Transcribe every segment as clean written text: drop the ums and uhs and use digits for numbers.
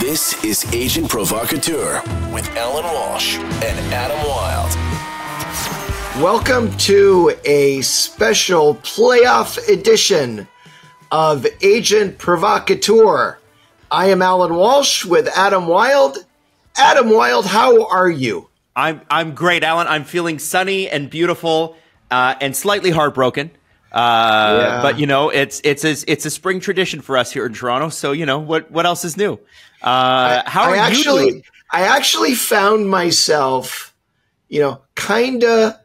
This is Agent Provocateur with Allan Walsh and Adam Wylde. Welcome to a special playoff edition of Agent Provocateur. I am Allan Walsh with Adam Wylde. Adam Wylde, how are you? I'm great, Allan. I'm feeling sunny and beautiful and slightly heartbroken. But you know, it's a spring tradition for us here in Toronto. So you know what else is new? How are you doing? I actually found myself, kind of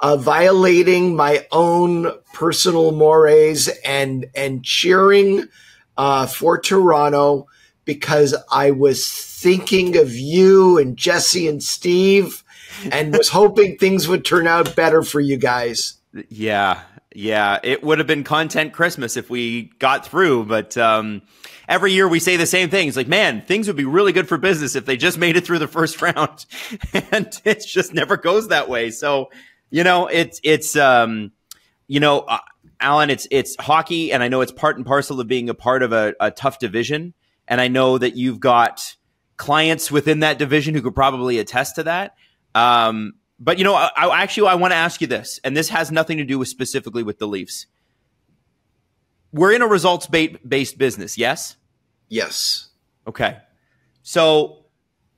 violating my own personal mores and cheering for Toronto because I was thinking of you and Jesse and Steve and was hoping things would turn out better for you guys. Yeah, it would have been content Christmas if we got through, but every year we say the same thing. It's like, man, things would be really good for business if they just made it through the first round, and it just never goes that way. So, Allan, it's hockey, and I know it's part and parcel of being a part of a tough division, and I know that you've got clients within that division who could probably attest to that. But, I want to ask you this, and this has nothing to do with specifically with the Leafs. We're in a results-based business, yes? Yes. Okay. So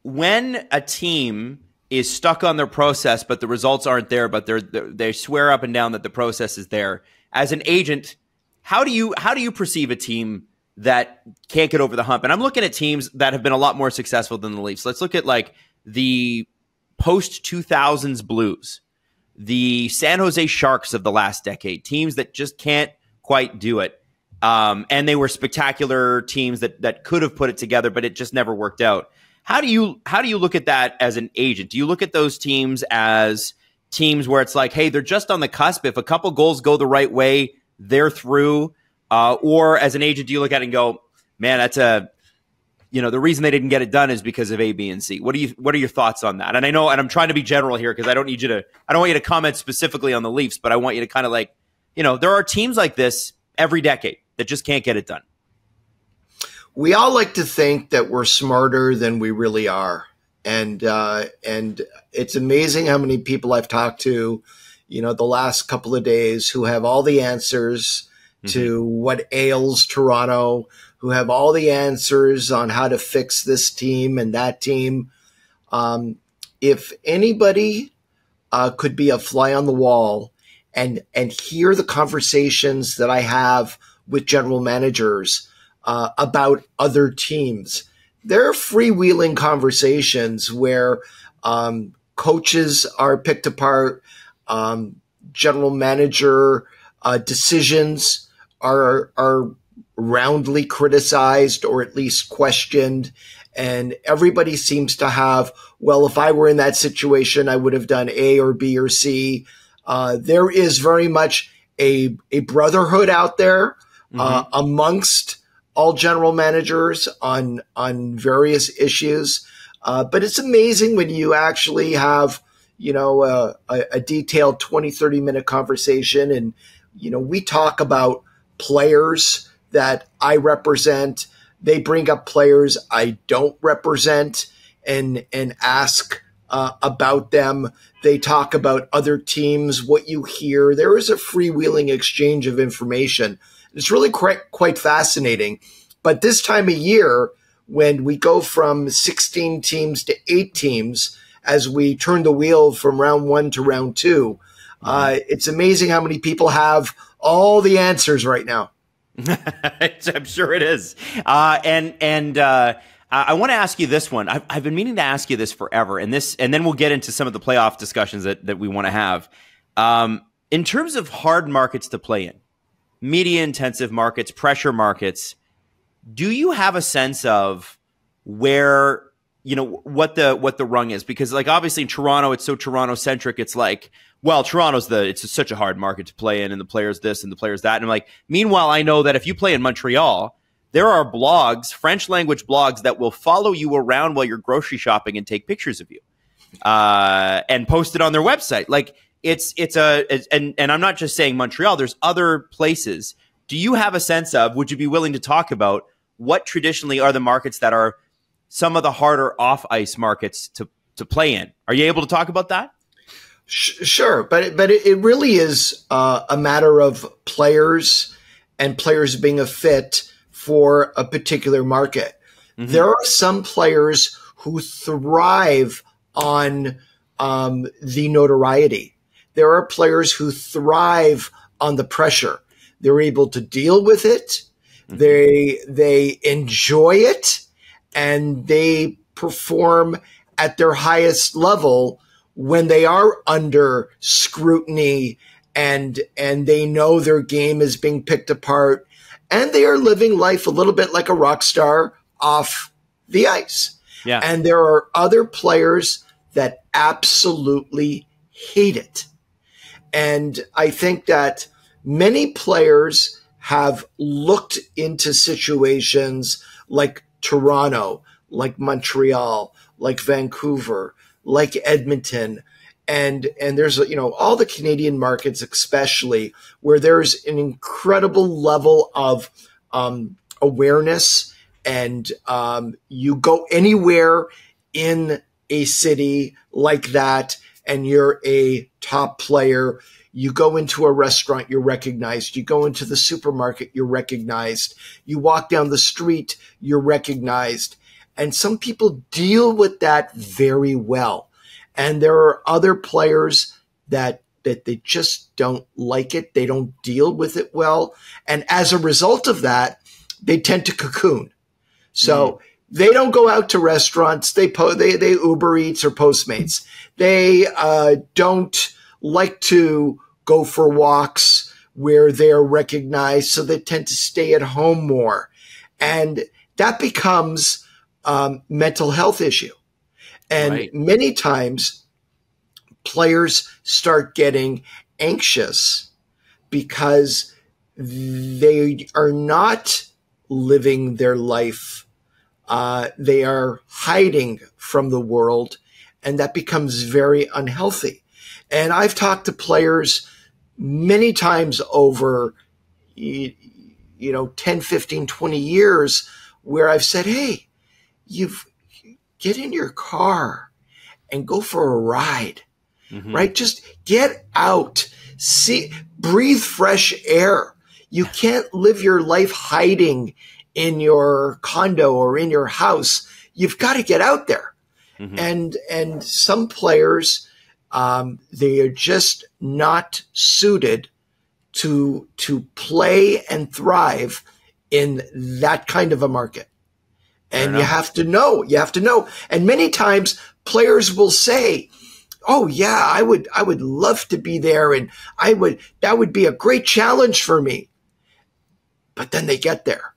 when a team is stuck on their process, but the results aren't there, but they swear up and down that the process is there, as an agent, how do you perceive a team that can't get over the hump? And I'm looking at teams that have been a lot more successful than the Leafs. Let's look at like the post-2000s Blues, the San Jose Sharks of the last decade, teams that just can't quite do it. And they were spectacular teams that could have put it together, but it just never worked out. How do you look at that as an agent? Do you look at those teams as teams where it's like, hey, they're just on the cusp. If a couple goals go the right way, they're through. Or as an agent, do you look at it and go, man, that's the reason they didn't get it done is because of A, B, and C. What are your thoughts on that? And I know, and I'm trying to be general here because I don't want you to comment specifically on the Leafs, but I want you to kind of like, there are teams like this every decade that just can't get it done. We all like to think that we're smarter than we really are. And it's amazing how many people I've talked to, the last couple of days who have all the answers to what ails Toronto, who have all the answers on how to fix this team and that team. If anybody could be a fly on the wall and hear the conversations that I have with general managers about other teams, they're freewheeling conversations where coaches are picked apart, general manager decisions are roundly criticized or at least questioned. And everybody seems to have, well, if I were in that situation, I would have done A or B or C. There is very much a brotherhood out there amongst all general managers on various issues. But it's amazing when you actually have, a detailed 20, 30-minute conversation. And, we talk about players that I represent. They bring up players I don't represent and ask about them. They talk about other teams, what you hear. There is a freewheeling exchange of information. It's really quite fascinating. But this time of year, when we go from 16 teams to 8 teams, as we turn the wheel from round 1 to round 2, it's amazing how many people have all the answers right now. I'm sure it is. I want to ask you this one. I've been meaning to ask you this forever, and then we'll get into some of the playoff discussions that we want to have. In terms of hard markets to play in, media-intensive markets, pressure markets, do you have a sense of where, what the rung is? Because like obviously in Toronto, it's so Toronto-centric. It's like, well, it's such a hard market to play in, and the players this and the players that. And I'm like, meanwhile, I know that if you play in Montreal, there are blogs, French language blogs, that will follow you around while you're grocery shopping and take pictures of you and post it on their website. Like and I'm not just saying Montreal, there's other places. Do you have a sense of, would you be willing to talk about what traditionally are the markets that are some of the harder off ice markets to play in. Are you able to talk about that? Sure, but it really is a matter of players and players being a fit for a particular market. Mm-hmm. There are some players who thrive on the notoriety. There are players who thrive on the pressure. They're able to deal with it. Mm-hmm. They enjoy it, and they perform at their highest level when they are under scrutiny and they know their game is being picked apart, and they are living life a little bit like a rock star off the ice. Yeah. And there are other players that absolutely hate it. And I think that many players have looked into situations like Toronto, like Montreal, like Vancouver, like Edmonton, and there's, all the Canadian markets, especially, where there's an incredible level of awareness, and you go anywhere in a city like that and you're a top player. You go into a restaurant, you're recognized. You go into the supermarket, you're recognized. You walk down the street, you're recognized. And some people deal with that very well. And there are other players that they just don't like it. They don't deal with it well. And as a result of that, they tend to cocoon. So they don't go out to restaurants. They Uber Eats or Postmates. They don't like to go for walks where they are recognized. So they tend to stay at home more. And that becomes mental health issue. And many times players start getting anxious because they are not living their life. They are hiding from the world, and that becomes very unhealthy. And I've talked to players many times over, 10, 15, 20 years where I've said, hey, get in your car and go for a ride, right? Just get out, breathe fresh air. You can't live your life hiding in your condo or in your house. You've got to get out there. Mm-hmm. And some players, they are just not suited to play and thrive in that kind of a market. And you have to know. And many times players will say, oh yeah, I would love to be there. And that would be a great challenge for me. But then they get there,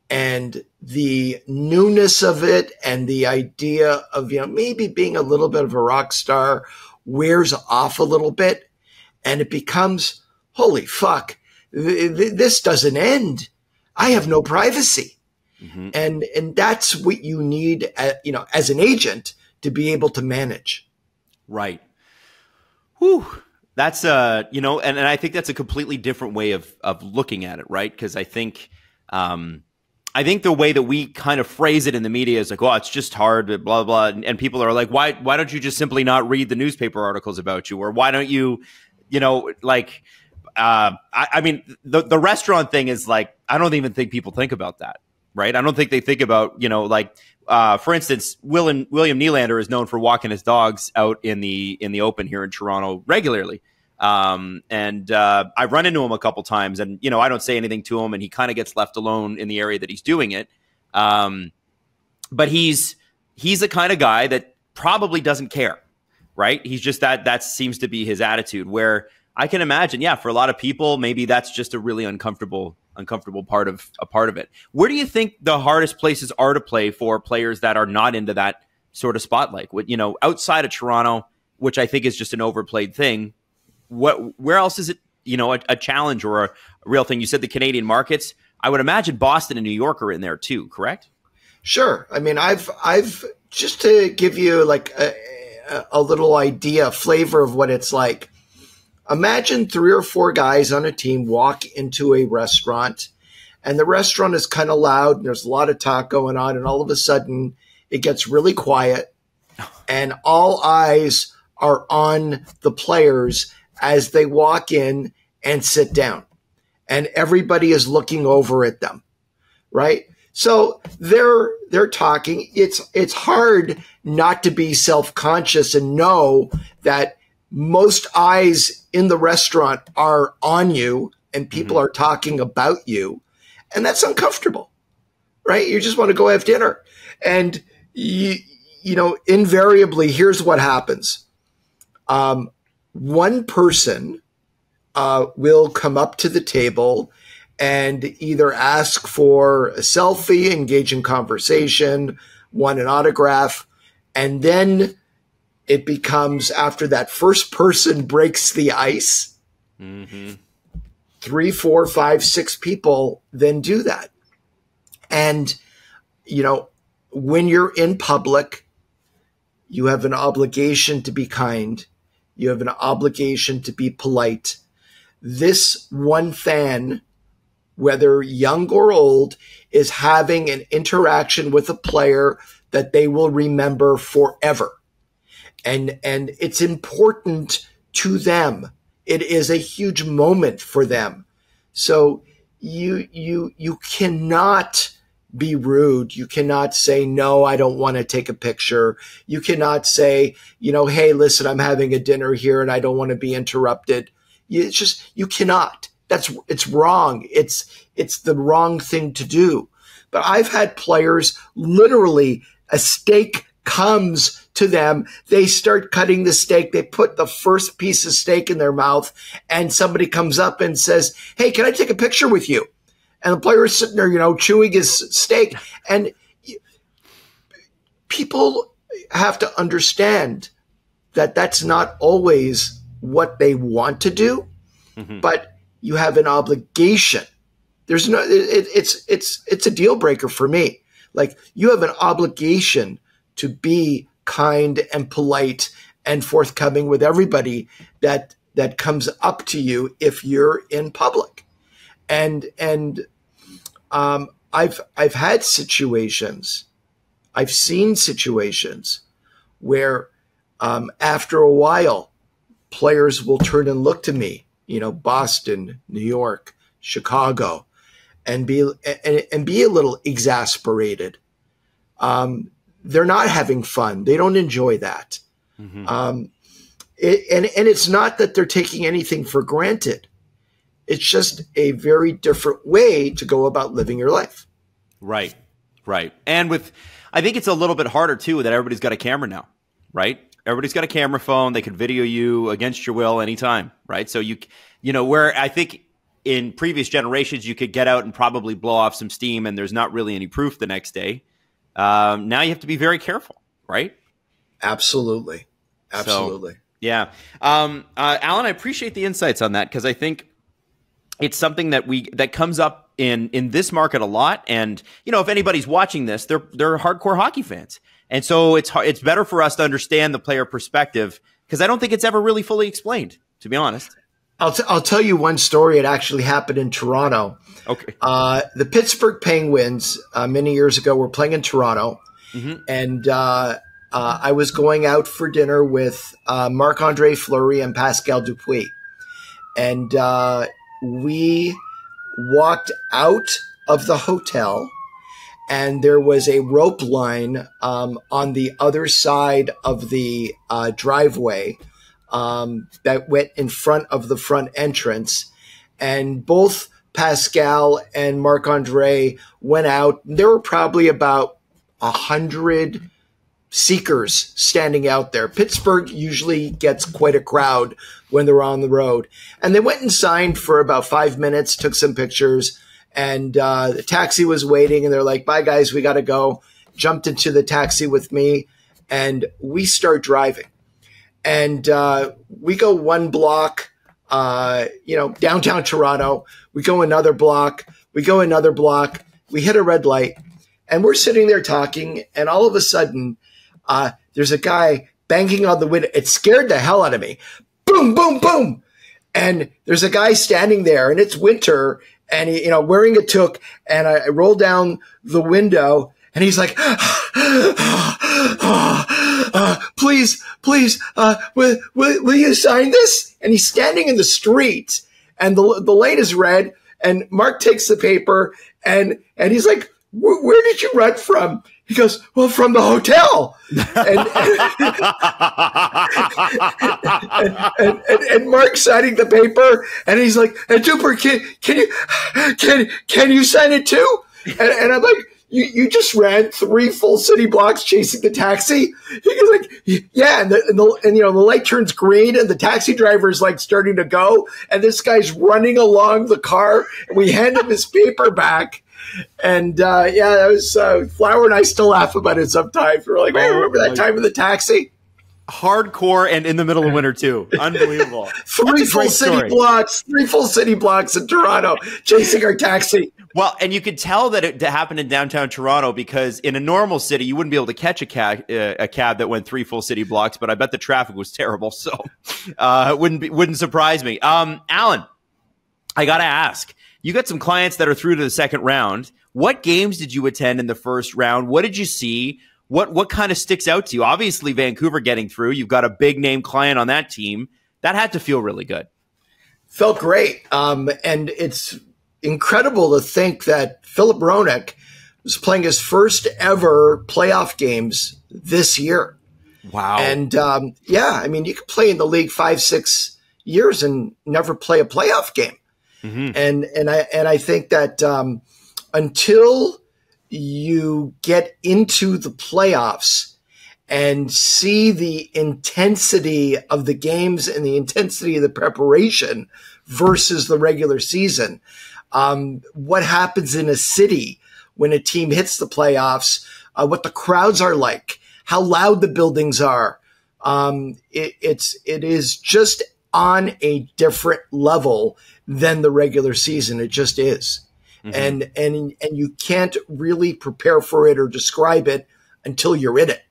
and the newness of it and the idea of, maybe being a little bit of a rock star wears off a little bit, and it becomes, holy fuck, this doesn't end. I have no privacy. Mm-hmm. And that's what you need, as an agent, to be able to manage. Right. Whew. That's and I think that's a completely different way of looking at it, right? Because I think the way that we kind of phrase it in the media is like, oh, it's just hard, blah blah, and people are like, why don't you just simply not read the newspaper articles about you, or why don't you, I mean, the restaurant thing is like, I don't even think people think about that. Right. I don't think they think about, for instance, William Nylander is known for walking his dogs out in the open here in Toronto regularly. I've run into him a couple times, and, I don't say anything to him, and he kind of gets left alone in the area that he's doing it. But he's the kind of guy that probably doesn't care. Right. He's just that seems to be his attitude, where I can imagine, for a lot of people, maybe that's just a really uncomfortable part of it. Where do you think the hardest places are to play for players that are not into that sort of spotlight? Outside of Toronto, which I think is just an overplayed thing, where else is it, a challenge or a real thing? You said the Canadian markets. I would imagine Boston and New York are in there too, correct? Sure. I mean, I've just to give you like a little idea, flavor of what it's like. Imagine 3 or 4 guys on a team walk into a restaurant, and the restaurant is kind of loud and there's a lot of talk going on, and all of a sudden it gets really quiet, and all eyes are on the players as they walk in and sit down. And everybody is looking over at them, right? So they're talking. It's hard not to be self-conscious and know that most eyes in the restaurant are on you and people are talking about you. And that's uncomfortable, right? You just want to go have dinner. And, you know, invariably, here's what happens. One person will come up to the table and either ask for a selfie, engage in conversation, want an autograph, and then it becomes, after that first person breaks the ice, 3, 4, 5, 6 people then do that. And, you know, when you're in public, you have an obligation to be kind. You have an obligation to be polite. This one fan, whether young or old, is having an interaction with a player that they will remember forever. And it's important to them. It is a huge moment for them. So you cannot be rude. You cannot say, no, I don't want to take a picture. You cannot say, you know, hey, listen, I'm having a dinner here and I don't want to be interrupted. You cannot. It's wrong. It's the wrong thing to do. But I've had players, literally, a steak comes to them. They start cutting the steak. They put the first piece of steak in their mouth, and somebody comes up and says, hey, can I take a picture with you? And the player is sitting there, you know, chewing his steak. And people have to understand that that's not always what they want to do, but you have an obligation. There's no, it's a deal breaker for me. Like, you have an obligation to be kind and polite and forthcoming with everybody that comes up to you if you're in public. And I've had situations, I've seen situations where after a while, players will turn and look to me, you know, Boston, New York, Chicago, and be a little exasperated. They're not having fun. They don't enjoy that. And it's not that they're taking anything for granted. It's just a very different way to go about living your life. Right. And I think it's a little bit harder too that everybody's got a camera now, right? Everybody's got a camera phone. They can video you against your will anytime, right? So you know, where I think in previous generations you could get out and probably blow off some steam and there's not really any proof the next day. Now you have to be very careful, right? Absolutely. So, yeah. Allan, I appreciate the insights on that, because I think it's something that comes up in this market a lot. And, you know, if anybody's watching this, they're hardcore hockey fans. And so it's better for us to understand the player perspective, because I don't think it's ever really fully explained, to be honest. I'll tell you one story. It actually happened in Toronto. Okay. The Pittsburgh Penguins many years ago were playing in Toronto, and I was going out for dinner with Marc-Andre Fleury and Pascal Dupuis, and we walked out of the hotel, and there was a rope line on the other side of the driveway that went in front of the front entrance. And both Pascal and Marc-Andre went out. There were probably about 100 seekers standing out there. Pittsburgh usually gets quite a crowd when they're on the road. And they went and signed for about 5 minutes, took some pictures, and the taxi was waiting, and they're like, bye guys, we got to go. Jumped into the taxi with me, and we start driving. And we go one block, downtown Toronto. We go another block. We hit a red light, and we're sitting there talking, and all of a sudden, there's a guy banging on the window. It scared the hell out of me. Boom, boom, boom. And there's a guy standing there, and it's winter, and he, wearing a toque, and I roll down the window, And he's like, please, will you sign this? And he's standing in the street, and the lane is red, and Mark takes the paper, and he's like, where did you run from? He goes, well, from the hotel. And Mark's signing the paper, and he's like, and Duper, can you sign it too? And I'm like, you just ran 3 full city blocks chasing the taxi? He's like, yeah. And the light turns green, and the taxi driver is like starting to go, and this guy's running along the car, and we hand him his paper back. And that was Flower and I still laugh about it sometimes. We're like, man, remember that time in the taxi? Hardcore, and in the middle of winter too. Unbelievable. 3 full city blocks in Toronto chasing our taxi. Well, and you could tell that it happened in downtown Toronto, because in a normal city you wouldn't be able to catch a cab that went 3 full city blocks. But I bet the traffic was terrible, so it wouldn't surprise me. Allan, I gotta ask. You got some clients that are through to the second round. What games did you attend in the first round? What did you see? What kind of sticks out to you? Obviously, Vancouver getting through. You've got a big name client on that team. That had to feel really good. Felt great. And it's incredible to think that Philip Roenick was playing his first ever playoff games this year. Wow. And you could play in the league 5-6 years and never play a playoff game. Mm-hmm. And I think that until you get into the playoffs and see the intensity of the games and the intensity of the preparation versus the regular season, what happens in a city when a team hits the playoffs, what the crowds are like, how loud the buildings are, it is just on a different level than the regular season. It just is. Mm-hmm. And you can't really prepare for it or describe it until you're in it.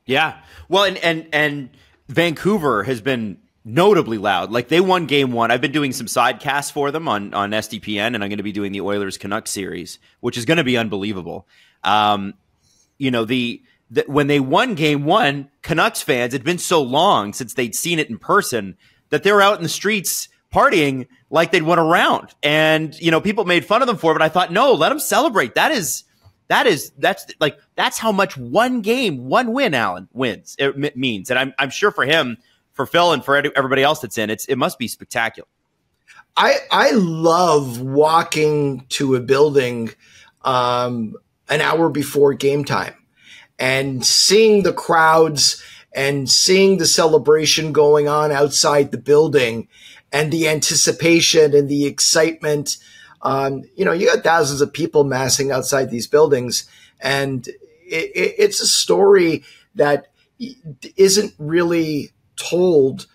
Yeah. Well, and Vancouver has been notably loud. Like, they won game 1. I've been doing some sidecasts for them on SDPN, and I'm going to be doing the Oilers Canucks series, which is going to be unbelievable. When they won game 1, Canucks fans, it'd been so long since they'd seen it in person that they were out in the streets partying like they'd won a round. And, people made fun of them for it, but I thought, no, let them celebrate. That's how much one game, one win, Allan, means. And I'm sure for him, for Phil, and for everybody else that's in, it must be spectacular. I love walking to a building an hour before game time and seeing the crowds and seeing the celebration going on outside the building and the anticipation and the excitement. You got thousands of people massing outside these buildings, and it's a story that isn't really told,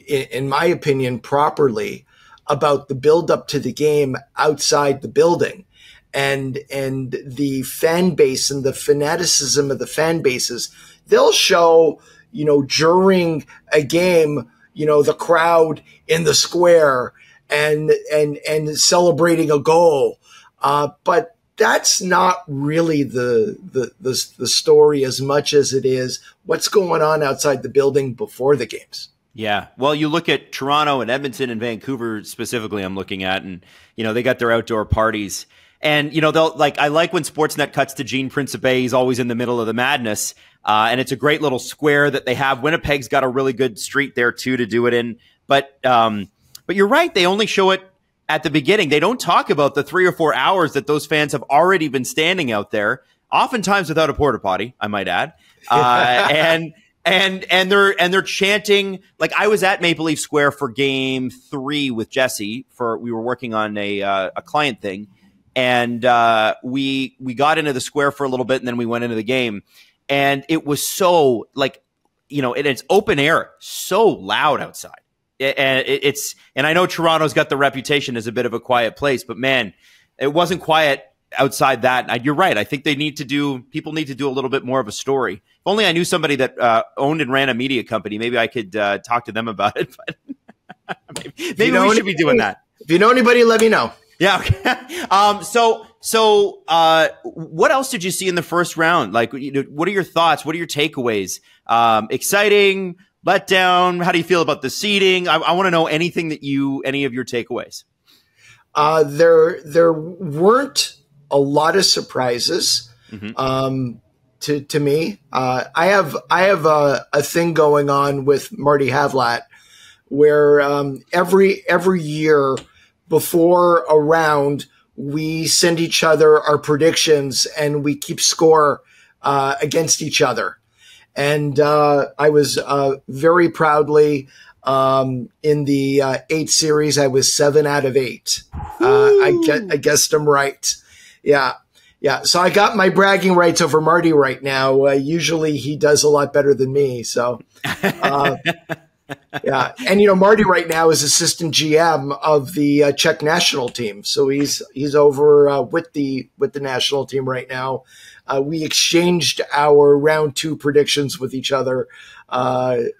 in my opinion, properly about the build up to the game outside the building, and the fan base and the fanaticism of the fan bases. They'll show, during a game, the crowd in the square and celebrating a goal. But that's not really the story as much as it is what's going on outside the building before the games. Yeah. Well, you look at Toronto and Edmonton and Vancouver specifically, I'm looking at, and, they got their outdoor parties. And, I like when Sportsnet cuts to Gene Principe. He's always in the middle of the madness. And it's a great little square that they have. Winnipeg's got a really good street there too to do it in. But you're right. They only show it at the beginning. They don't talk about the 3 or 4 hours that those fans have already been standing out there, oftentimes without a porta potty, I might add. And they're chanting. Like, I was at Maple Leaf Square for game 3 with Jesse. We were working on a client thing. And we got into the square for a little bit, and then we went into the game. And it was so, it's open air, so loud outside. And I know Toronto's got the reputation as a bit of a quiet place, but man, it wasn't quiet outside that. You're right. I think people need to do a little bit more of a story. If only I knew somebody that owned and ran a media company, maybe I could talk to them about it. But maybe we should be doing that. If you know anybody, let me know. Yeah. Okay. So, what else did you see in the first round? Like, what are your thoughts? What are your takeaways? Exciting, letdown? How do you feel about the seeding? I want to know any of your takeaways. There weren't a lot of surprises. To me, I have a thing going on with Marty Havlat where every year before a round, we send each other our predictions and we keep score against each other. And I was very proudly in the 8 series, I was 7 out of 8. I guessed them right. Yeah. So I got my bragging rights over Marty right now. Usually he does a lot better than me. So, yeah. And, Marty right now is assistant GM of the Czech national team. So he's over with the national team right now. We exchanged our round 2 predictions with each other 2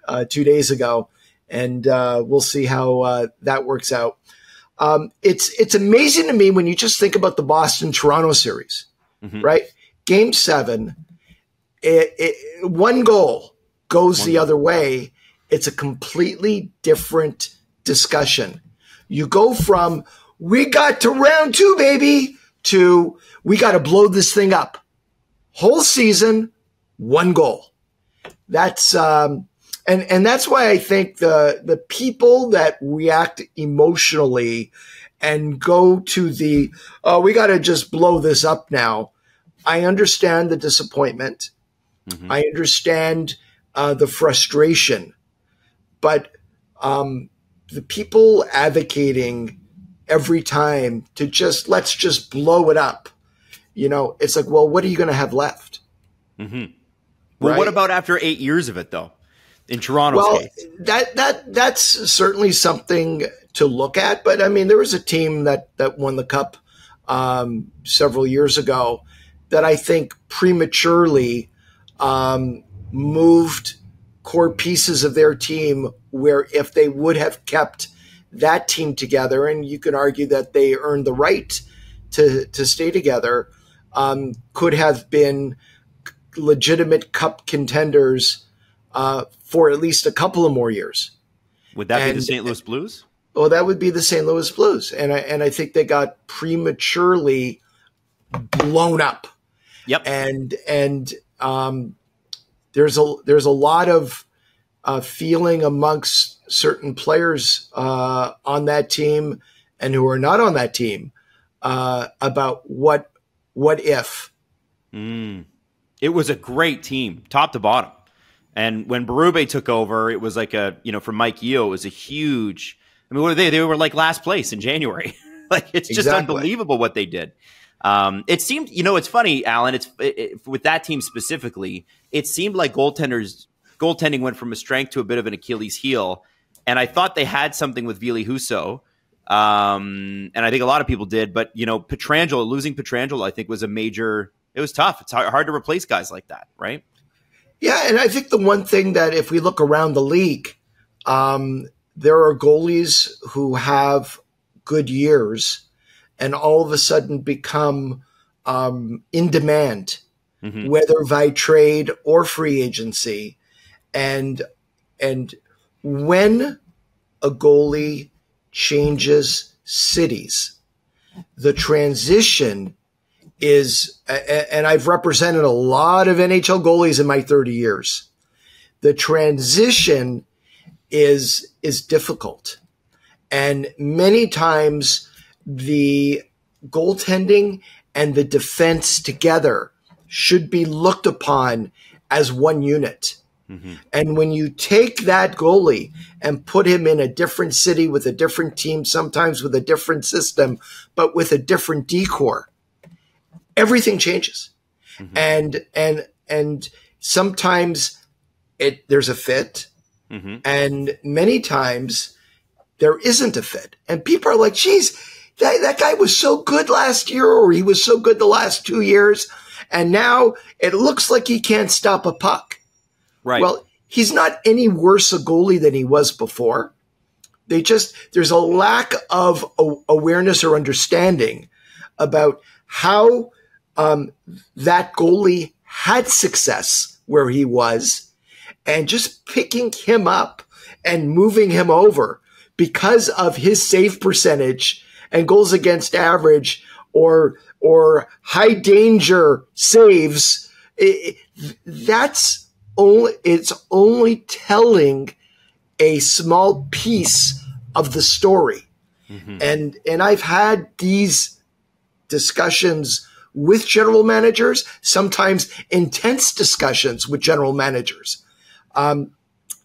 days ago, and we'll see how that works out. It's amazing to me when you just think about the Boston-Toronto series, right? Game 7, one goal goes the other way. It's a completely different discussion. You go from, we got to round 2, baby, to we got to blow this thing up. Whole season, one goal. That's, and that's why I think the people that react emotionally and go to the, oh, we got to just blow this up now. I understand the disappointment. I understand the frustration. But the people advocating every time to let's just blow it up, it's like, well, what are you going to have left? Well, right? What about after 8 years of it, though, in Toronto's case? That's certainly something to look at. But, I mean, there was a team that won the Cup several years ago that I think prematurely moved core pieces of their team where if they would have kept that team together, and you can argue that they earned the right to stay together, could have been legitimate Cup contenders for at least a couple of more years. Would that be the St. Louis Blues? Well, that would be the St. Louis Blues. And I think they got prematurely blown up. Yep. And there's a lot of feeling amongst certain players on that team and who are not on that team about what if. It was a great team, top to bottom. And when Berube took over, it was like for Mike Yeo, it was a huge. I mean, what were they? They were like last place in January. Like, it's just unbelievable what they did. It seemed, it's funny, Allan, with that team specifically, it seemed like goaltending went from a strength to a bit of an Achilles heel. And I thought they had something with Ville Husso. And I think a lot of people did, but losing Pietrangelo, I think was it was tough. It's hard to replace guys like that, right? Yeah. And I think the one thing that if we look around the league, there are goalies who have good years and all of a sudden become in demand, whether by trade or free agency. And when a goalie changes cities, the transition is, and I've represented a lot of NHL goalies in my 30 years, the transition is difficult. And many times the goaltending and the defense together should be looked upon as one unit. And when you take that goalie and put him in a different city with a different team, sometimes with a different system, but with a different decor, everything changes. And sometimes there's a fit, and many times there isn't a fit. And people are like, geez, that guy was so good last year, or he was so good the last 2 years, and now it looks like he can't stop a puck. Right. Well, he's not any worse a goalie than he was before. There's a lack of awareness or understanding about how that goalie had success where he was, and just picking him up and moving him over because of his save percentage and goals against average or high danger saves. It's only telling a small piece of the story. Mm-hmm. And I've had these discussions with general managers, sometimes intense discussions with general managers. And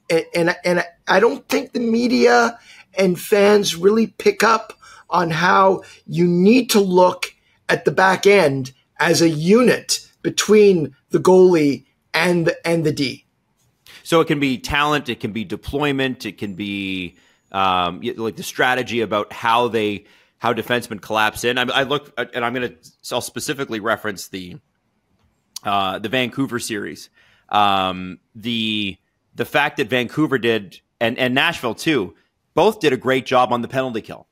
I don't think the media and fans really pick up on how you need to look at the back end as a unit between the goalie and the D. So it can be talent, it can be deployment, it can be like the strategy about how defensemen collapse in. I look, and I'll specifically reference the Vancouver series. The fact that Vancouver did, and Nashville too, both did a great job on the penalty kill.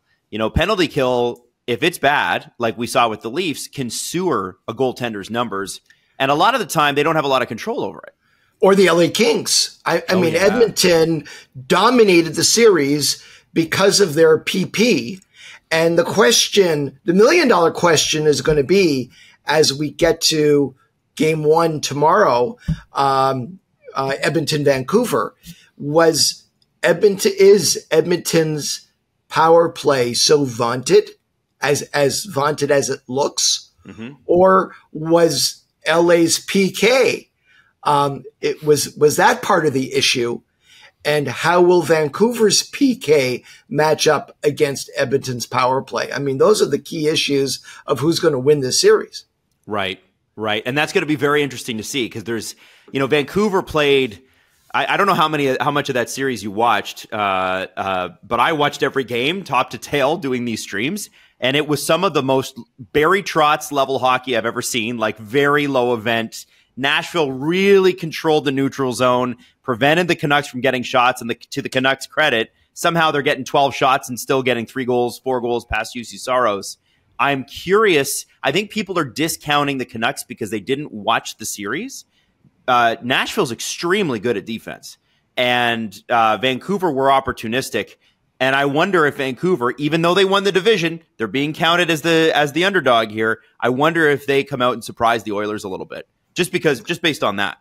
Penalty kill, if it's bad, like we saw with the Leafs, can sewer a goaltender's numbers. And a lot of the time, they don't have a lot of control over it. Or the LA Kings. Edmonton dominated the series because of their PP. And the $1 million question is going to be, as we get to game 1 tomorrow, Edmonton, Vancouver, is Edmonton's power play so vaunted, as vaunted as it looks, mm-hmm. or was LA's PK? Was that part of the issue? And how will Vancouver's PK match up against Edmonton's power play? I mean, those are the key issues of who's going to win this series. Right. And that's going to be very interesting to see, because there's, Vancouver played, I don't know how much of that series you watched, but I watched every game top to tail doing these streams. And it was some of the most Barry Trotz level hockey I've ever seen, like very low event. Nashville really controlled the neutral zone, prevented the Canucks from getting shots, and to the Canucks' credit, somehow they're getting 12 shots and still getting 3 goals, 4 goals past UC Saros. I'm curious. I think people are discounting the Canucks because they didn't watch the series. Nashville's extremely good at defense, and Vancouver were opportunistic. And I wonder if Vancouver, even though they won the division, they're being counted as the underdog here. I wonder if they come out and surprise the Oilers a little bit. Just based on that.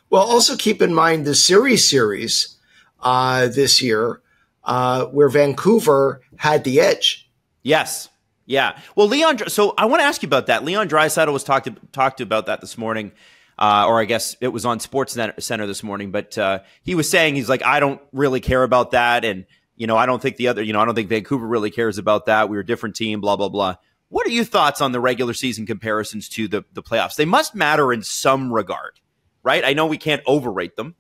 Well, also keep in mind the series this year, where Vancouver had the edge. Yes. Yeah. Well, so I want to ask you about that. Leon Draisaitl was talked about that this morning, or I guess it was on Sports Center this morning. But he was saying, he's like, I don't really care about that, and I don't think I don't think Vancouver really cares about that. We're a different team. Blah blah blah. What are your thoughts on the regular season comparisons to the playoffs? They must matter in some regard, right? I know we can't overrate them.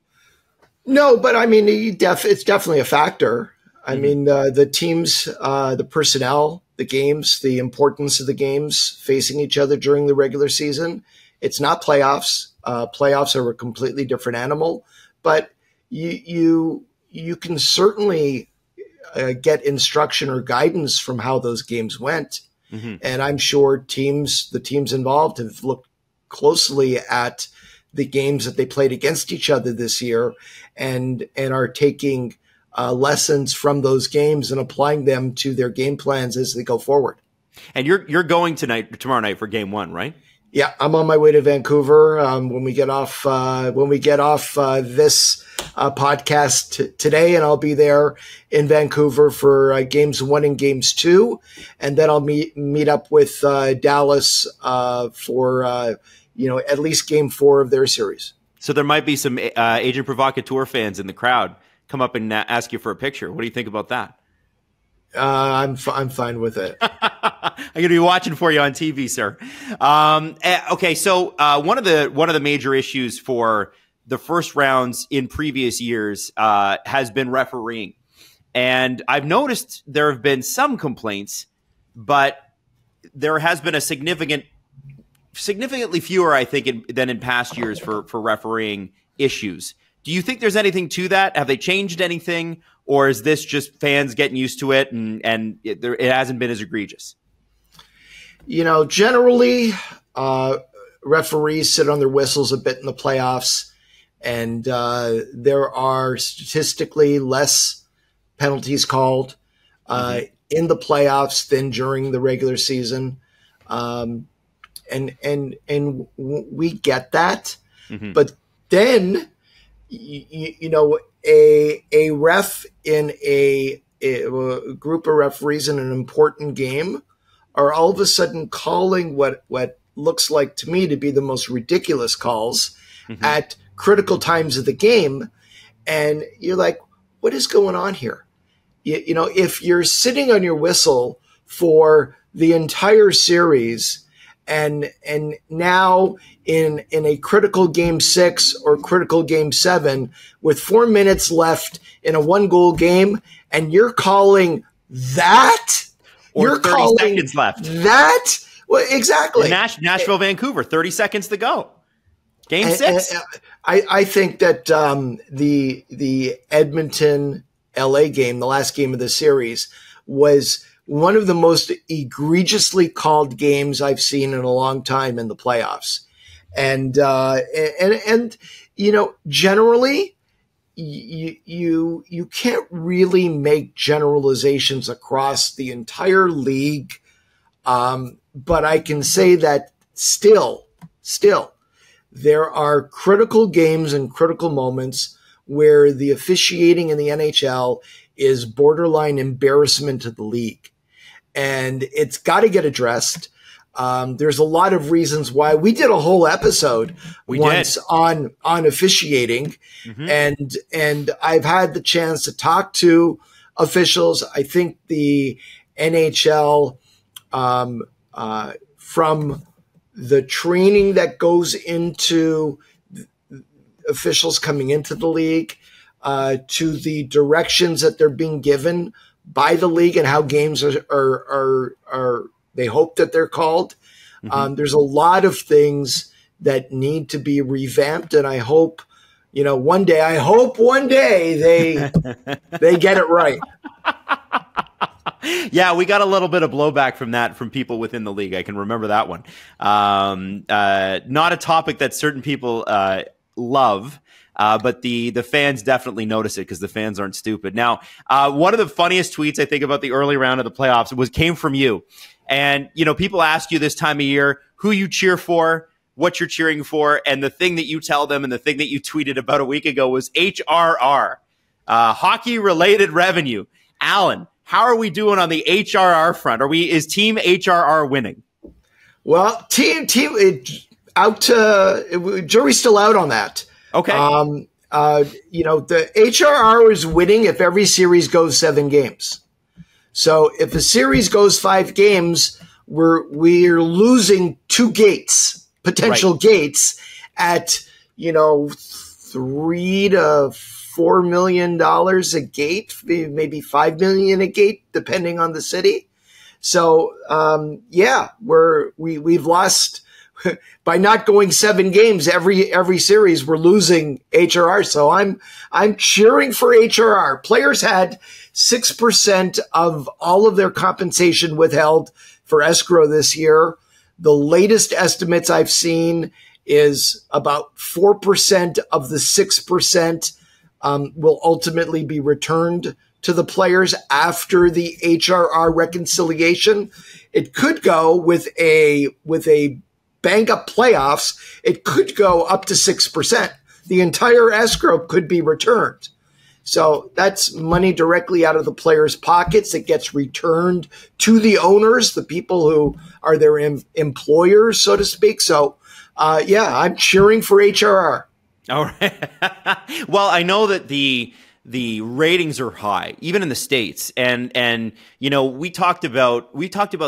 No, but I mean, it's definitely a factor. I mean, the teams, the personnel, the games, the importance of the games facing each other during the regular season. It's not playoffs. Playoffs are a completely different animal, but you can certainly get instruction or guidance from how those games went. Mm-hmm. And I'm sure the teams involved have looked closely at the games that they played against each other this year and are taking lessons from those games and applying them to their game plans as they go forward. And you're going tomorrow night for game 1, right? Yeah, I'm on my way to Vancouver. When we get off this podcast today, and I'll be there in Vancouver for games 1 and games 2, and then I'll meet up with Dallas for at least game 4 of their series. So there might be some Agent Provocateur fans in the crowd come up and ask you for a picture. What do you think about that? I'm fine with it. I'm going to be watching for you on TV, sir. Okay, so one of the major issues for the first rounds in previous years has been refereeing, and I've noticed there have been some complaints, but there has been a significantly fewer, I think, than in past years for refereeing issues. Do you think there's anything to that? Have they changed anything, or is this just fans getting used to it and it hasn't been as egregious? Generally, referees sit on their whistles a bit in the playoffs, and there are statistically less penalties called in the playoffs than during the regular season. And we get that. Mm-hmm. But then, a ref in a group of referees in an important game are all of a sudden calling what looks like to me to be the most ridiculous calls at critical times of the game. And you're like, what is going on here? If you're sitting on your whistle for the entire series and now in a critical game 6 or critical game 7 with 4 minutes left in a 1-goal game, and you're calling that, or you're 30 calling seconds left. That, well, exactly. Nashville, Vancouver, 30 seconds to go. Game 6. I think that the Edmonton LA game, the last game of the series, was one of the most egregiously called games I've seen in a long time in the playoffs. And generally you can't really make generalizations across the entire league. But I can say that still there are critical games and critical moments where the officiating in the NHL is borderline embarrassment to the league. And it's got to get addressed. There's a lot of reasons why. We did a whole episode on officiating, and I've had the chance to talk to officials. I think the NHL, from the training that goes into officials coming into the league, to the directions that they're being given by the league and how games are they hope that they're called. There's a lot of things that need to be revamped, and I hope, one day they get it right. Yeah, we got a little bit of blowback from people within the league. I can remember that one. Not a topic that certain people love. But the fans definitely notice it because the fans aren't stupid. Now, one of the funniest tweets I think about the early round of the playoffs came from you. And, people ask you this time of year who you cheer for, what you're cheering for. And the thing that you tell them and the thing that you tweeted about a week ago was HRR, hockey-related revenue. Allan, how are we doing on the HRR front? Is Team HRR winning? Well, team out. Jury's still out on that. Okay. The HRR is winning if every series goes 7 games. So if a series goes 5 games, we're losing 2 potential gates at, $3 to $4 million a gate, maybe $5 million a gate, depending on the city. So, we've lost. By not going 7 games every series, we're losing HRR. So I'm cheering for HRR. Players had 6% of all of their compensation withheld for escrow this year. The latest estimates I've seen is about 4% of the 6% will ultimately be returned to the players after the HRR reconciliation. It could go with a bang up playoffs, it could go up to 6%. The entire escrow could be returned. So that's money directly out of the players' pockets. It gets returned to the owners, the people who are their employers, so to speak. So, I'm cheering for HRR. All right. Well, I know that the ratings are high, even in the States. And we talked about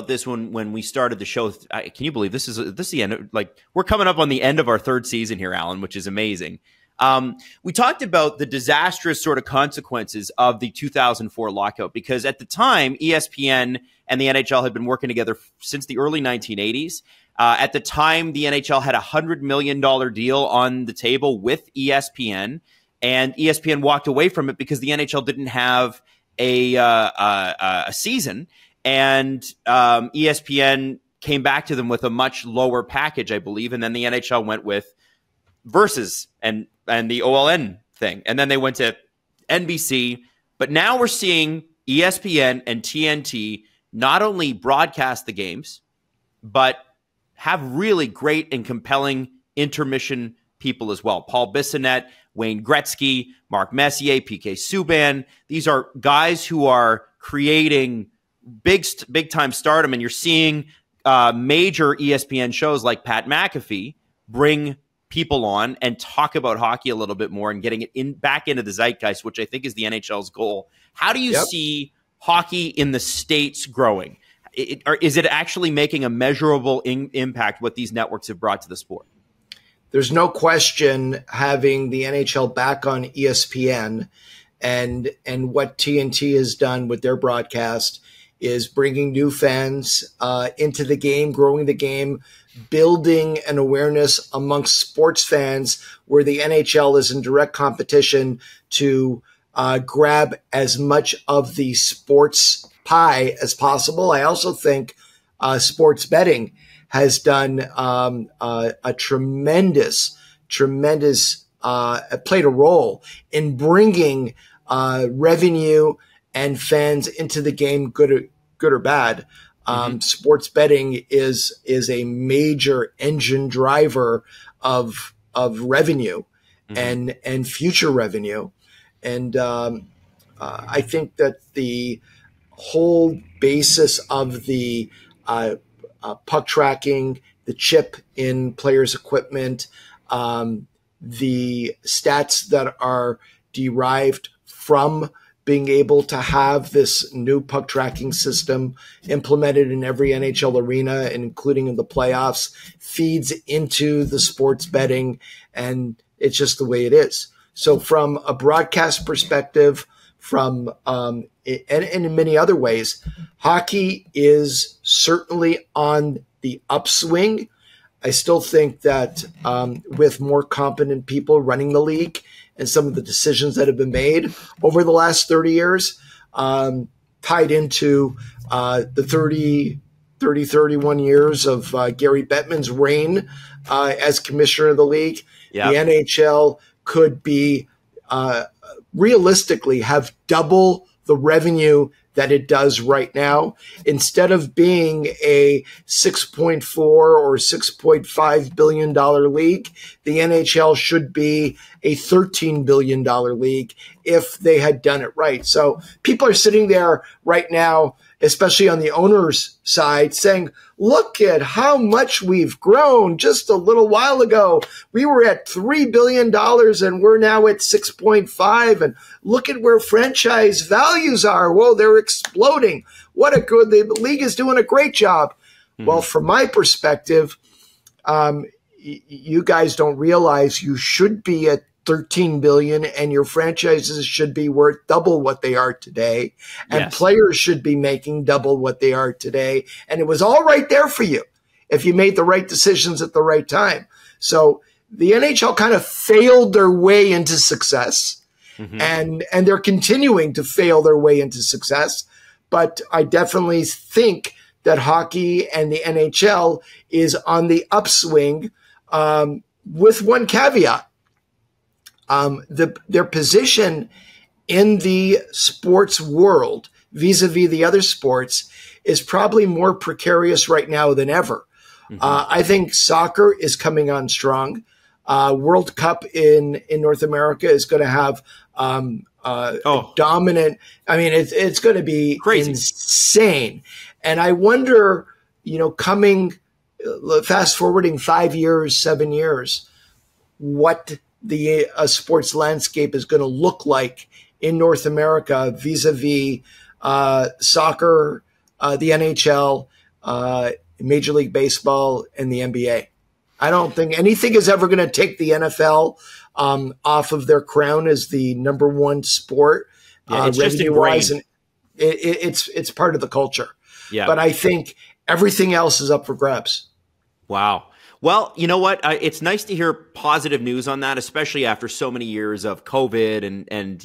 this when we started the show. Can you believe this is the end? We're coming up on the end of our 3rd season here, Allan, which is amazing. We talked about the disastrous sort of consequences of the 2004 lockout, because at the time, ESPN and the NHL had been working together since the early 1980s. At the time, the NHL had a $100 million deal on the table with ESPN. And ESPN walked away from it because the NHL didn't have a season, and ESPN came back to them with a much lower package, I believe. And then the NHL went with Versus and the OLN thing. And then they went to NBC. But now we're seeing ESPN and TNT not only broadcast the games, but have really great and compelling intermission people as well. Paul Bissonnette, Wayne Gretzky, Mark Messier, PK Subban. These are guys who are creating big time stardom, and you're seeing major ESPN shows like Pat McAfee bring people on and talk about hockey a little bit more and getting it back into the zeitgeist, which I think is the NHL's goal. How do you see hockey in the States growing? Is it actually making a measurable impact what these networks have brought to the sport? There's no question having the NHL back on ESPN and what TNT has done with their broadcast is bringing new fans into the game, growing the game, building an awareness amongst sports fans where the NHL is in direct competition to grab as much of the sports pie as possible. I also think sports betting has done a tremendous, played a role in bringing revenue and fans into the game, good or bad. Sports betting is a major engine driver of revenue and future revenue. And I think that the whole basis of the puck tracking, the chip in players' equipment, the stats that are derived from being able to have this new puck tracking system implemented in every NHL arena, including in the playoffs, feeds into the sports betting, and it's just the way it is. So from a broadcast perspective, and in many other ways, hockey is certainly on the upswing. I still think that with more competent people running the league and some of the decisions that have been made over the last 30 years, tied into the 31 years of Gary Bettman's reign as commissioner of the league, the NHL could be realistically have double the revenue that it does right now. Instead of being a $6.4 or $6.5 billion league, the NHL should be a $13 billion league if they had done it right. So people are sitting there right now, especially on the owner's side, saying, look at how much we've grown. Just a little while ago, we were at $3 billion and we're now at 6.5. And look at where franchise values are. Whoa, they're exploding. What a good, the league is doing a great job. Well, from my perspective, you guys don't realize you should be at 13 billion and your franchises should be worth double what they are today. And players should be making double what they are today. And it was all right there for you if you made the right decisions at the right time. So the NHL kind of failed their way into success and they're continuing to fail their way into success. But I definitely think that hockey and the NHL is on the upswing with one caveat. Their position in the sports world vis-a-vis the other sports is probably more precarious right now than ever. I think soccer is coming on strong. World Cup in North America is going to have dominant. I mean, it's going to be crazy, insane. And I wonder, coming fast forwarding 5 years, 7 years, what the sports landscape is going to look like in North America vis-a-vis soccer, the NHL, Major League Baseball, and the NBA. I don't think anything is ever going to take the NFL off of their crown as the number one sport, it's revenue-wise, and it's part of the culture. Yeah. But I think everything else is up for grabs. Wow. Well, you know what? It's nice to hear positive news on that, especially after so many years of COVID and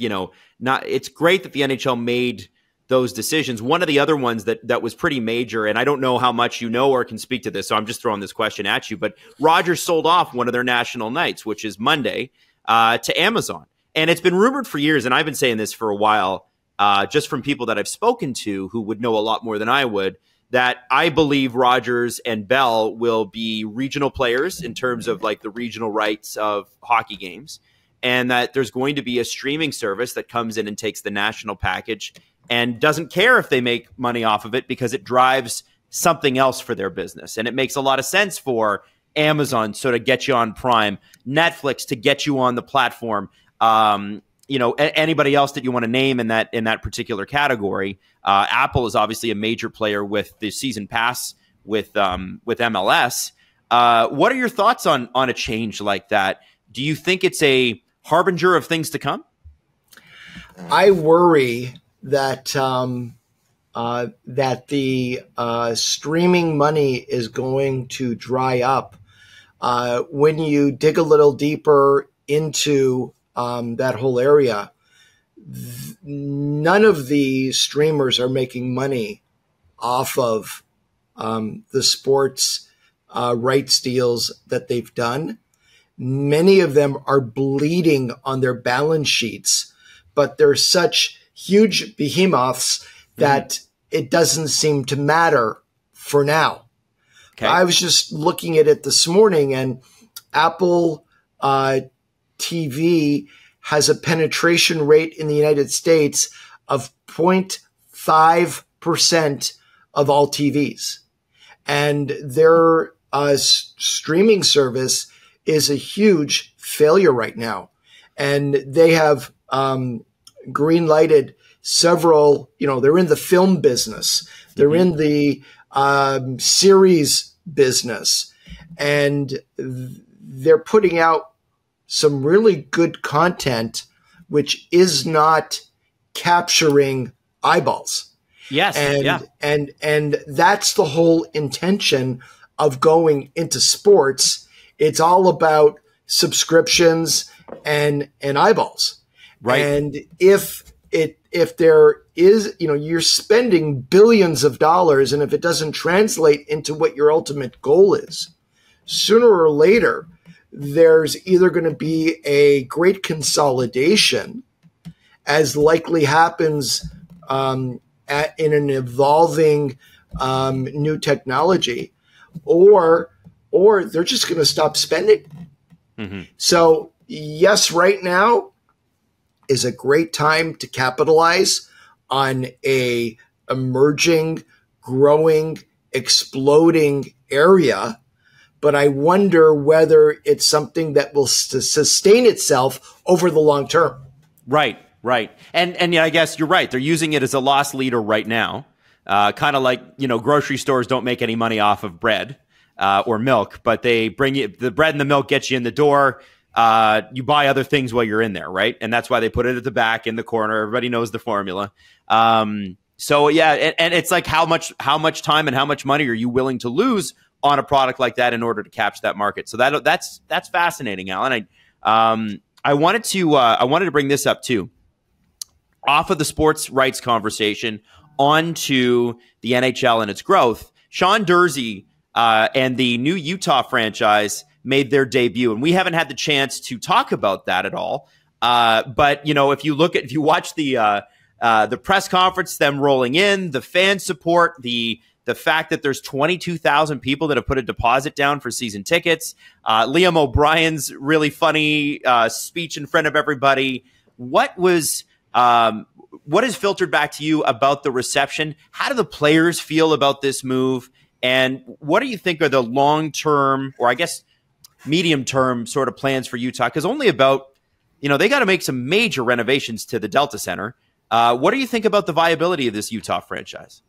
it's great that the NHL made those decisions. One of the other ones that was pretty major, and I don't know how much you know or can speak to this, so I'm just throwing this question at you, but Rogers sold off one of their national nights, which is Monday, to Amazon. And it's been rumored for years, and I've been saying this for a while, just from people that I've spoken to who would know a lot more than I would, that I believe Rogers and Bell will be regional players in terms of like the regional rights of hockey games, and that there's going to be a streaming service that comes in and takes the national package and doesn't care if they make money off of it because it drives something else for their business. And it makes a lot of sense for Amazon so to get you on Prime, Netflix to get you on the platform, anybody else that you want to name in that particular category. Apple is obviously a major player with the season pass with MLS. What are your thoughts on a change like that? Do you think it's a harbinger of things to come? I worry that the streaming money is going to dry up when you dig a little deeper into that whole area. None of the streamers are making money off of the sports rights deals that they've done. Many of them are bleeding on their balance sheets, but they're such huge behemoths that it doesn't seem to matter for now. Okay. I was just looking at it this morning, and Apple TV has a penetration rate in the United States of 0.5% of all TVs. And their streaming service is a huge failure right now. And they have green-lighted several, they're in the film business. They're in the series business. And they're putting out some really good content, which is not capturing eyeballs. Yes. And that's the whole intention of going into sports. It's all about subscriptions and eyeballs. Right. And if there is, you're spending billions of dollars, and if it doesn't translate into what your ultimate goal is, sooner or later, there's either going to be a great consolidation, as likely happens in an evolving new technology, or they're just going to stop spending. Mm-hmm. So yes, right now is a great time to capitalize on a emerging, growing, exploding area. But I wonder whether it's something that will sustain itself over the long term. Right. And yeah, I guess you're right. They're using it as a loss leader right now. Kind of like, grocery stores don't make any money off of bread or milk, but they bring you the bread and the milk gets you in the door. You buy other things while you're in there, right? And that's why they put it at the back in the corner. Everybody knows the formula. So yeah, and it's like how much time and how much money are you willing to lose on a product like that in order to capture that market? So that's fascinating, Allan. I wanted to bring this up too, off of the sports rights conversation onto the NHL and its growth. Sean Durzi and the new Utah franchise made their debut, and we haven't had the chance to talk about that at all. But if you watch the press conference, them rolling in, the fan support, the fact that there's 22,000 people that have put a deposit down for season tickets, Liam O'Brien's really funny speech in front of everybody. What has filtered back to you about the reception? How do the players feel about this move? And what do you think are the long-term, or I guess medium-term sort of plans for Utah? Because only about, they got to make some major renovations to the Delta Center. What do you think about the viability of this Utah franchise?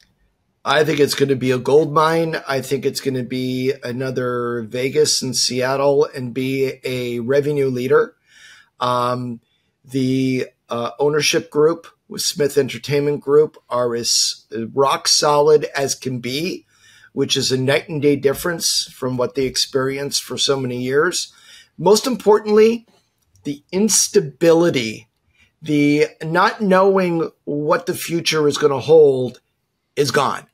I think it's going to be a gold mine. I think it's going to be another Vegas and Seattle and be a revenue leader. The ownership group with Smith Entertainment Group are as rock solid as can be, which is a night and day difference from what they experienced for so many years. Most importantly, the instability the not knowing what the future is going to hold is gone.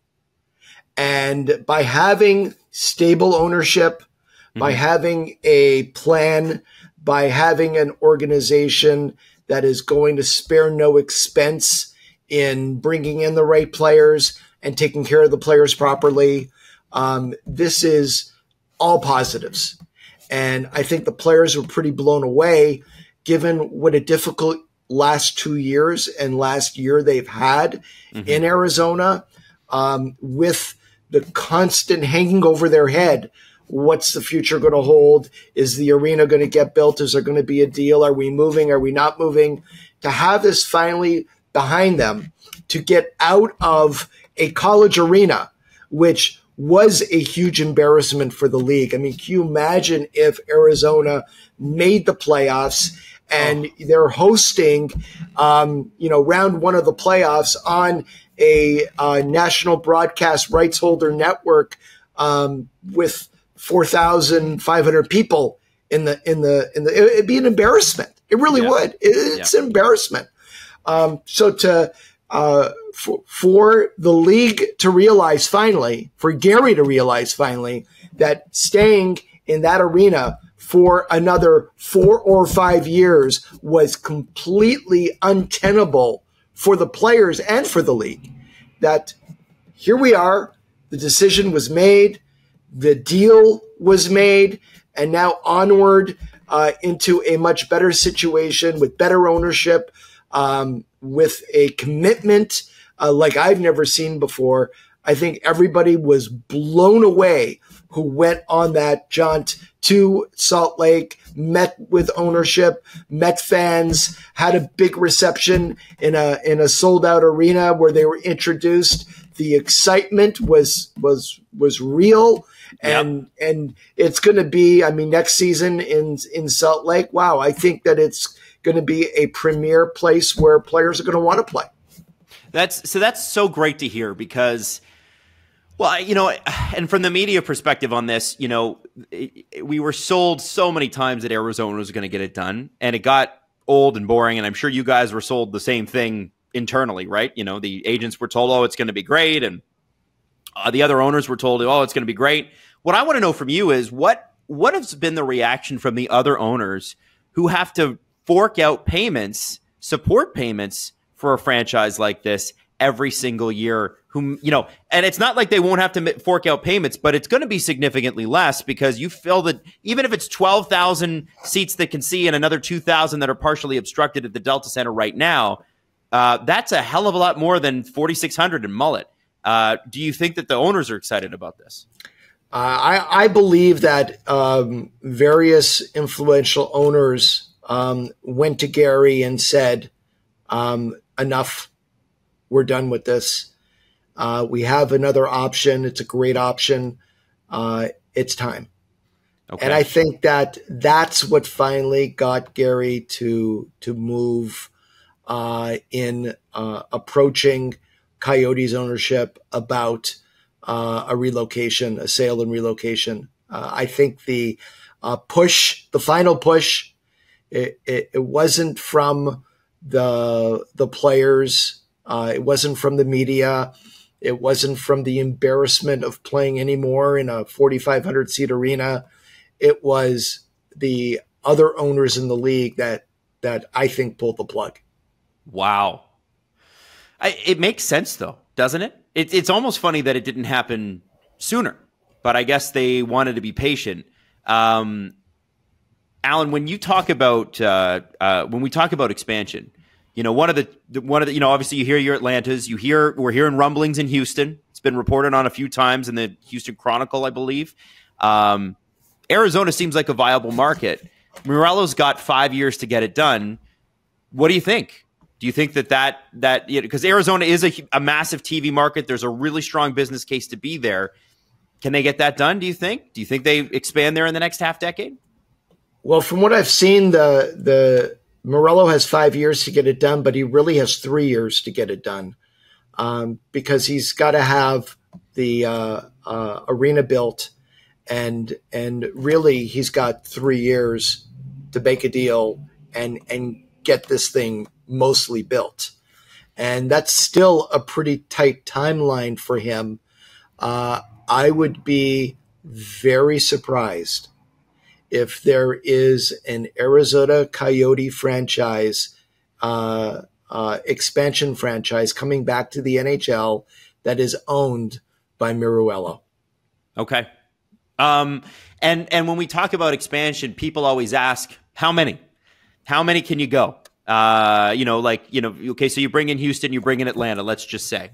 And by having stable ownership, by having a plan, by having an organization that is going to spare no expense in bringing in the right players and taking care of the players properly, this is all positives. And I think the players were pretty blown away given what a difficult last 2 years and last year they've had in Arizona, with the constant hanging over their head. What's the future going to hold? Is the arena going to get built? Is there going to be a deal? Are we moving? Are we not moving? To have this finally behind them, to get out of a college arena, which was a huge embarrassment for the league. I mean, can you imagine if Arizona made the playoffs and they're hosting, round one of the playoffs on a national broadcast rights holder network with 4,500 people in the it'd be an embarrassment. It really would. It's an embarrassment. So for the league to realize finally, for Gary to realize finally that staying in that arena for another 4 or 5 years was completely untenable for the players and for the league. That here we are, the decision was made, the deal was made, and now onward into a much better situation with better ownership, with a commitment like I've never seen before. I think everybody was blown away who went on that jaunt to Salt Lake, met with ownership, met fans, had a big reception in a sold out arena where they were introduced. The excitement was real. And it's going to be, next season in Salt Lake. Wow. I think that it's going to be a premier place where players are going to want to play. That's so great to hear because, well, and from the media perspective on this, we were sold so many times that Arizona was going to get it done, and it got old and boring. And I'm sure you guys were sold the same thing internally, right? The agents were told, oh, it's going to be great. And the other owners were told, oh, it's going to be great. What I want to know from you is what has been the reaction from the other owners who have to fork out payments, support payments for a franchise like this every single year, and it's not like they won't have to fork out payments, but it's going to be significantly less because you feel that even if it's 12,000 seats that can see and another 2,000 that are partially obstructed at the Delta Center right now, that's a hell of a lot more than 4,600 in Mullet. Do you think that the owners are excited about this? I believe that various influential owners went to Gary and said, enough, we're done with this. We have another option. It's a great option. It's time. Okay. And I think that that's what finally got Gary to move in approaching Coyotes ownership about a relocation, a sale and relocation. I think the final push, it wasn't from the players. It wasn't from the media. It wasn't from the embarrassment of playing anymore in a 4,500 seat arena. It was the other owners in the league that I think pulled the plug. Wow. It makes sense though, doesn't it? It's almost funny that it didn't happen sooner, but I guess they wanted to be patient. Allan, when you talk about when we talk about expansion, one of the obviously you hear your Atlantas, we're hearing rumblings in Houston. It's been reported on a few times in the Houston Chronicle, I believe. Arizona seems like a viable market. Morello's got 5 years to get it done. What do you think? Do you think that because Arizona is a massive TV market, there's a really strong business case to be there. Can they get that done, do you think? Do you think they expand there in the next half decade? Well, from what I've seen, the Morello has 5 years to get it done, but he really has 3 years to get it done because he's got to have the arena built, and really he's got 3 years to make a deal and get this thing mostly built. And that's still a pretty tight timeline for him. I would be very surprised if there is an Arizona Coyote franchise, expansion franchise coming back to the NHL that is owned by Miruello. Okay. And when we talk about expansion, people always ask, how many? How many can you go? Okay, so you bring in Houston, you bring in Atlanta, let's just say.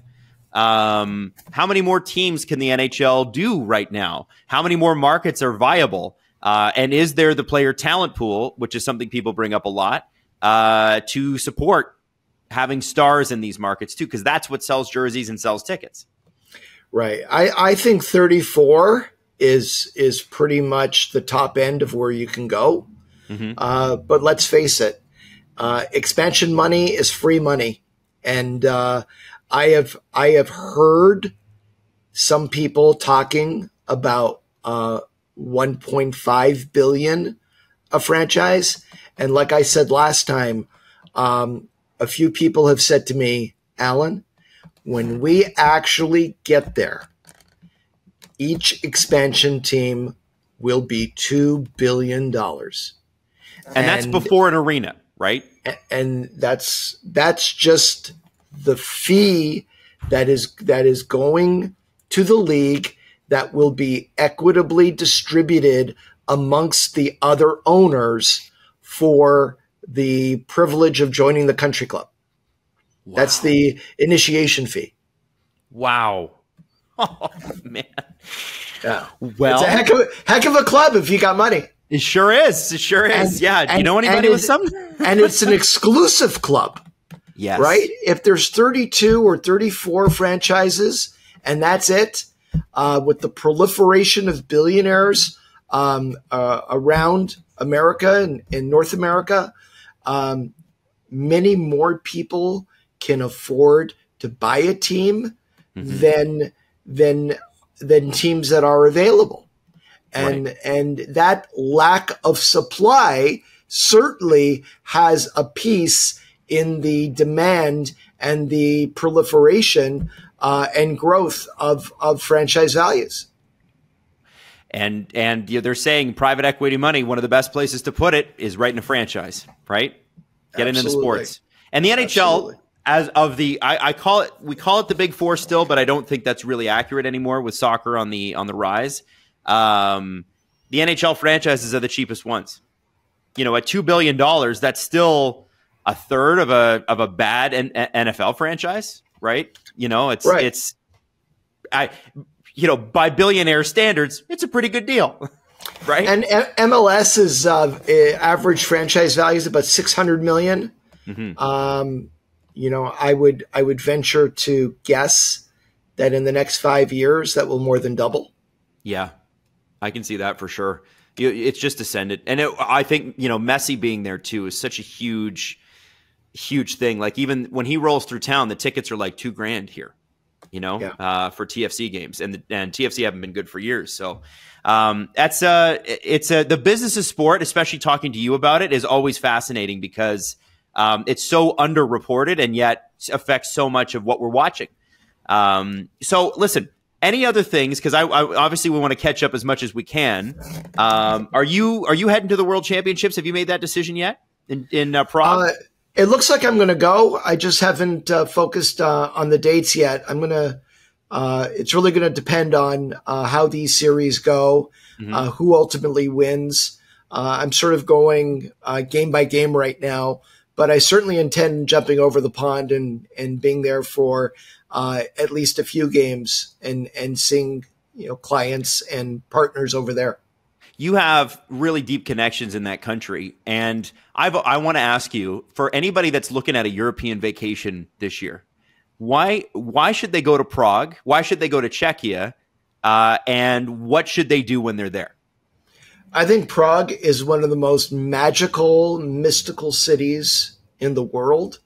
How many more teams can the NHL do right now? How many more markets are viable? And is there the player talent pool, which is something people bring up a lot, to support having stars in these markets too? Because that's what sells jerseys and sells tickets. Right. I think 34 is pretty much the top end of where you can go. Mm-hmm. But let's face it, expansion money is free money. And I have heard some people talking about 1.5 billion a franchise. And like I said last time, a few people have said to me, Allan, when we actually get there, each expansion team will be $2 billion. And that's before an arena, right? And that's just the fee that is going to the league that will be equitably distributed amongst the other owners for the privilege of joining the country club. Wow. That's the initiation fee. Wow. Oh, man. Yeah. Well, it's a heck of a club if you got money. It sure is. It sure is. Do you know anybody with some? And it's an exclusive club. Yes. Right? If there's 32 or 34 franchises and that's it, with the proliferation of billionaires around America and in North America, many more people can afford to buy a team than teams that are available. And that lack of supply certainly has a piece in the demand and the proliferation and growth of franchise values. And they're saying private equity money, one of the best places to put it is right in a franchise, right? Get into the sports. And the NHL, as of the, we call it the Big Four still, but I don't think that's really accurate anymore with soccer on the rise. The NHL franchises are the cheapest ones. At $2 billion, that's still a third of a bad NFL franchise, right? By billionaire standards, it's a pretty good deal, right? And MLS's average franchise value is about $600 million. Mm-hmm. I would venture to guess that in the next 5 years, that will more than double. Yeah, I can see that for sure. It's just ascended. And I think, Messi being there too is such a huge thing. Like even when he rolls through town, the tickets are like $2,000 here, for TFC games, and TFC haven't been good for years. So the business of sport, especially talking to you about it, is always fascinating because it's so underreported and yet affects so much of what we're watching. So listen, any other things? Because I obviously we want to catch up as much as we can. Are you heading to the World Championships? Have you made that decision yet in Prague? It looks like I'm going to go. I just haven't focused on the dates yet. I'm going to. It's really going to depend on how these series go, who ultimately wins. I'm sort of going game by game right now, but I certainly intend jumping over the pond and being there for at least a few games and seeing clients and partners over there. You have really deep connections in that country, and I want to ask you, for anybody that's looking at a European vacation this year, why should they go to Prague? Why should they go to Czechia? And what should they do when they're there? I think Prague is one of the most magical, mystical cities in the world.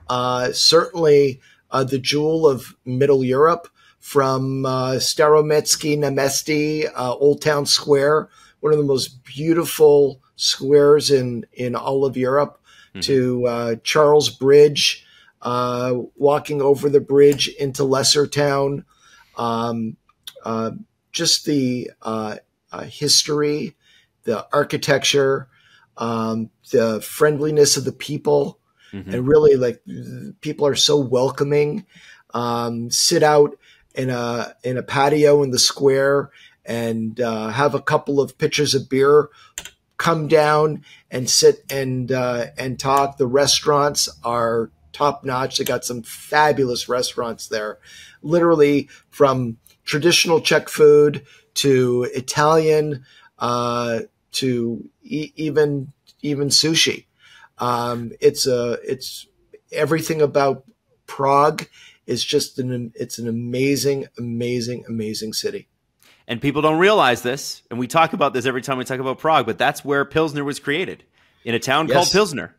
Certainly the jewel of Middle Europe, from Starometsky na Městí, Old Town Square, one of the most beautiful squares in all of Europe, to Charles Bridge, walking over the bridge into Lessertown. Just the history, the architecture, the friendliness of the people, and really, like, people are so welcoming. Sit out in a patio in the square and have a couple of pitchers of beer, come down and sit and talk. The restaurants are top notch. They got some fabulous restaurants there, literally from traditional Czech food to Italian, to even sushi. It's everything about Prague is just it's an amazing, amazing, amazing city. And people don't realize this, and we talk about this every time we talk about Prague, but that's where Pilsner was created, in a town called Pilsner.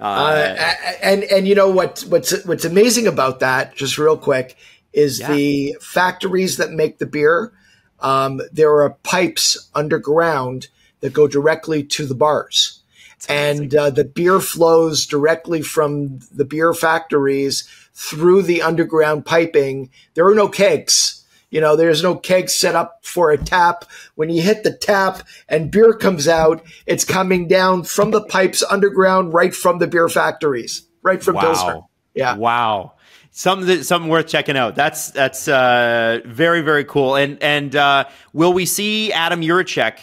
And you know what's amazing about that, just real quick, is the factories that make the beer. There are pipes underground that go directly to the bars. And the beer flows directly from the beer factories through the underground piping. There are no kegs. There's no keg set up for a tap. When you hit the tap and beer comes out, it's coming down from the pipes underground, right from the beer factories, right from Pilsner. Yeah. Wow. Something worth checking out. That's very, very cool. And will we see Adam Jiříček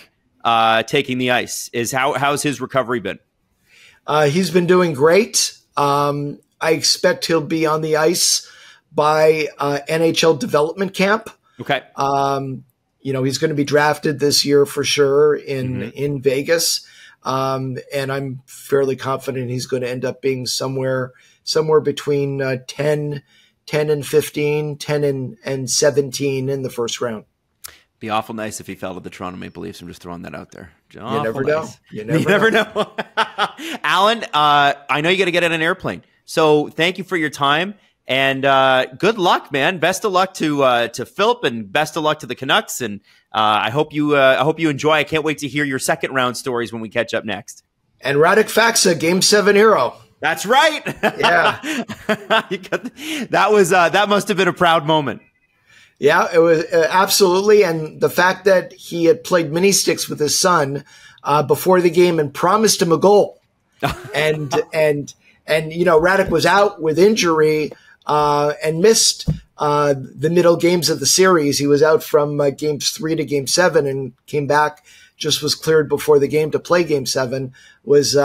taking the ice? How's his recovery been? He's been doing great. I expect he'll be on the ice by NHL development camp. Okay. He's going to be drafted this year for sure in Vegas. And I'm fairly confident he's going to end up being somewhere between 10 and 15, 10 and 17 in the first round. Be awful nice if he fell to the Toronto Maple Leafs. I'm just throwing that out there. You never know. You never know. Allan, I know you got to get on an airplane. So thank you for your time. And good luck, man. Best of luck to Philip, and best of luck to the Canucks. And I hope you enjoy. I can't wait to hear your second round stories when we catch up next. And Radek Faksa, Game 7 hero. That's right. Yeah, that must have been a proud moment. Yeah, it was absolutely. And the fact that he had played mini sticks with his son before the game and promised him a goal, and Radek was out with injury. And missed the middle games of the series. He was out from games 3 to game 7 and came back, just was cleared before the game to play game 7, was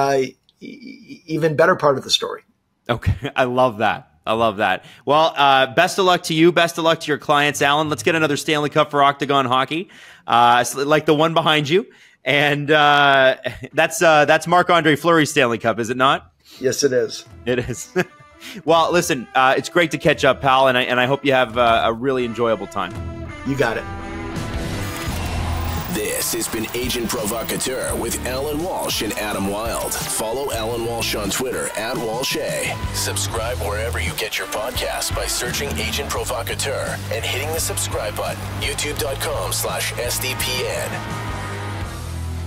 even better part of the story. Okay. I love that. Well, best of luck to you. Best of luck to your clients, Allan. Let's get another Stanley Cup for Octagon Hockey, like the one behind you. And that's Marc-Andre Fleury's Stanley Cup, is it not? Yes, it is. It is. Well, listen, it's great to catch up, pal, and I hope you have a really enjoyable time. You got it. This has been Agent Provocateur with Allan Walsh and Adam Wylde. Follow Allan Walsh on Twitter @WalshA. Subscribe wherever you get your podcasts by searching Agent Provocateur and hitting the subscribe button. YouTube.com/SDPN.